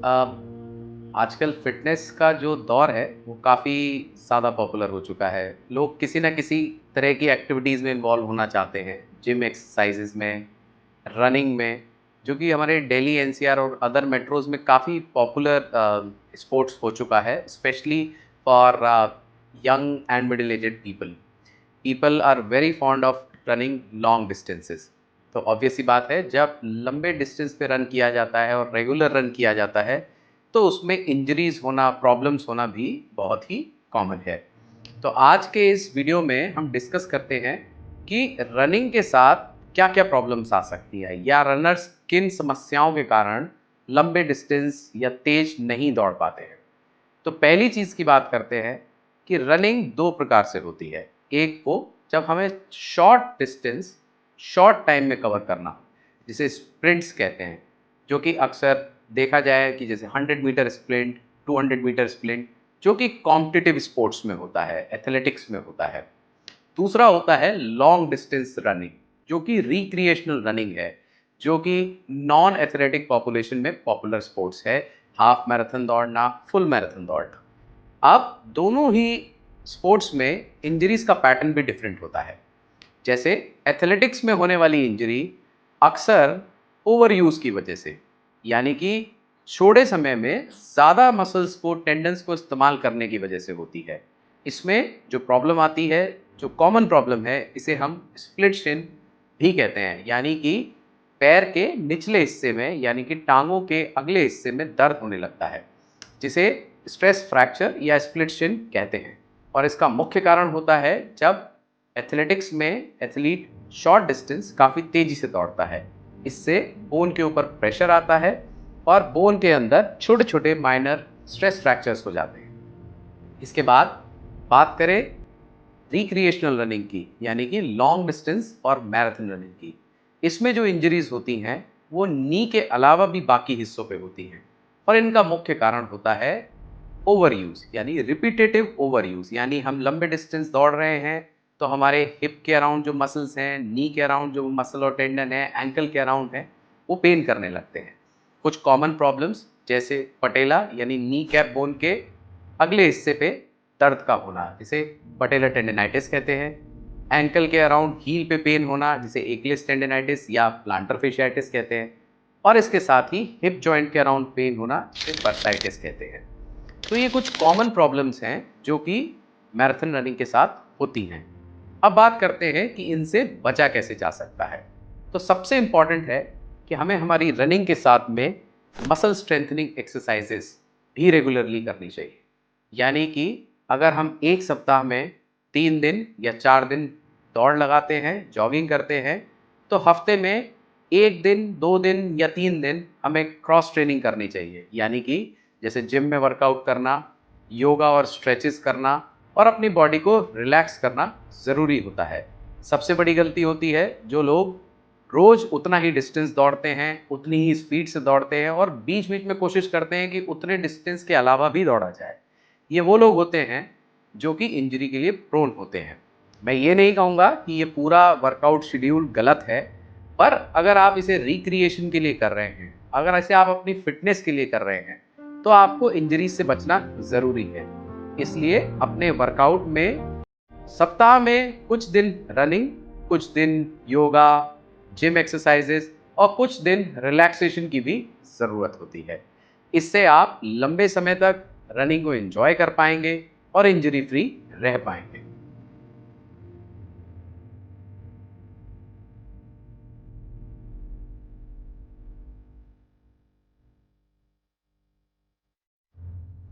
आजकल फ़िटनेस का जो दौर है, वो काफ़ी ज़्यादा पॉपुलर हो चुका है। लोग किसी न किसी तरह की एक्टिविटीज़ में इन्वॉल्व होना चाहते हैं। जिम एक्सरसाइज़ेज़ में, रनिंग में, जो कि हमारे दिल्ली एनसीआर और अदर मेट्रोज़ में काफ़ी पॉपुलर स्पोर्ट्स हो चुका है, specially for young and middle aged people. People are very fond of running long distances. तो ऑब्वियस सी बात है, जब लंबे डिस्टेंस पे रन किया जाता है और रेगुलर रन किया जाता है, तो उसमें इंजरीज होना, प्रॉब्लम्स होना भी बहुत ही कॉमन है। तो आज के इस वीडियो में हम डिस्कस करते हैं कि रनिंग के साथ क्या क्या प्रॉब्लम्स आ सकती है, या रनर्स किन समस्याओं के कारण लंबे डिस्टेंस या तेज नहीं दौड़ पाते हैं। तो पहली चीज़ की बात करते हैं कि रनिंग दो प्रकार से होती है। एक वो जब हमें शॉर्ट डिस्टेंस शॉर्ट टाइम में कवर करना, जिसे स्प्रिंट्स कहते हैं, जो कि अक्सर देखा जाए कि जैसे 100 मीटर स्प्रिंट, 200 मीटर स्प्रिंट, जो कि कॉम्पिटिटिव स्पोर्ट्स में होता है, एथलेटिक्स में होता है। दूसरा होता है लॉन्ग डिस्टेंस रनिंग, जो कि रिक्रिएशनल रनिंग है, जो कि नॉन एथलेटिक पॉपुलेशन में पॉपुलर स्पोर्ट्स है। हाफ मैराथन दौड़ना, फुल मैराथन दौड़ना। अब दोनों ही स्पोर्ट्स में इंजरीज का पैटर्न भी डिफरेंट होता है। जैसे एथलेटिक्स में होने वाली इंजरी अक्सर ओवर यूज की वजह से, यानी कि छोटे समय में ज़्यादा मसल्स को, टेंडन्स को इस्तेमाल करने की वजह से होती है। इसमें जो प्रॉब्लम आती है, जो कॉमन प्रॉब्लम है, इसे हम स्प्लिट शिन भी कहते हैं, यानी कि पैर के निचले हिस्से में, यानी कि टांगों के अगले हिस्से में दर्द होने लगता है, जिसे स्ट्रेस फ्रैक्चर या स्प्लिट शिन कहते हैं। और इसका मुख्य कारण होता है जब एथलेटिक्स में एथलीट शॉर्ट डिस्टेंस काफ़ी तेजी से दौड़ता है। इससे बोन के ऊपर प्रेशर आता है और बोन के अंदर छोटे छोटे माइनर स्ट्रेस फ्रैक्चर्स हो जाते हैं। इसके बाद बात करें रिक्रिएशनल रनिंग की, यानी कि लॉन्ग डिस्टेंस और मैराथन रनिंग की। इसमें जो इंजरीज होती हैं, वो नी के अलावा भी बाकी हिस्सों पे होती हैं, और इनका मुख्य कारण होता है ओवर यूज, यानी रिपीटेटिव ओवर यूज। यानी हम लंबे डिस्टेंस दौड़ रहे हैं, तो हमारे हिप के अराउंड जो मसल्स हैं, नी के अराउंड जो मसल और टेंडन है, एंकल के अराउंड है, वो पेन करने लगते हैं। कुछ कॉमन प्रॉब्लम्स जैसे पटेला यानी नी कैप बोन के अगले हिस्से पे दर्द का होना, जिसे पटेलर टेंडिनाइटिस कहते हैं। एंकल के अराउंड हील पे पेन होना, जिसे एक्लिस टेंडिनाइटिस या प्लांटर फेशियाटिस कहते हैं। और इसके साथ ही हिप जॉइंट के अराउंड पेन होना, जिसे बर्साइटिस कहते हैं। तो ये कुछ कॉमन प्रॉब्लम्स हैं जो कि मैराथन रनिंग के साथ होती हैं। अब बात करते हैं कि इनसे बचा कैसे जा सकता है। तो सबसे इंपॉर्टेंट है कि हमें हमारी रनिंग के साथ में मसल स्ट्रेंथनिंग एक्सरसाइजेस भी रेगुलरली करनी चाहिए। यानी कि अगर हम एक सप्ताह में 3 दिन या 4 दिन दौड़ लगाते हैं, जॉगिंग करते हैं, तो हफ्ते में 1 दिन, 2 दिन या 3 दिन हमें क्रॉस ट्रेनिंग करनी चाहिए। यानी कि जैसे जिम में वर्कआउट करना, योगा और स्ट्रेचेस करना, और अपनी बॉडी को रिलैक्स करना ज़रूरी होता है। सबसे बड़ी गलती होती है जो लोग रोज़ उतना ही डिस्टेंस दौड़ते हैं, उतनी ही स्पीड से दौड़ते हैं, और बीच-बीच में कोशिश करते हैं कि उतने डिस्टेंस के अलावा भी दौड़ा जाए। ये वो लोग होते हैं जो कि इंजरी के लिए प्रोन होते हैं। मैं ये नहीं कहूँगा कि ये पूरा वर्कआउट शेड्यूल गलत है, पर अगर आप इसे रिक्रिएशन के लिए कर रहे हैं, अगर इसे आप अपनी फिटनेस के लिए कर रहे हैं, तो आपको इंजरी से बचना ज़रूरी है। इसलिए अपने वर्कआउट में सप्ताह में कुछ दिन रनिंग, कुछ दिन योगा, जिम एक्सरसाइजेस, और कुछ दिन रिलैक्सेशन की भी ज़रूरत होती है। इससे आप लंबे समय तक रनिंग को एंजॉय कर पाएंगे और इंजरी फ्री रह पाएंगे।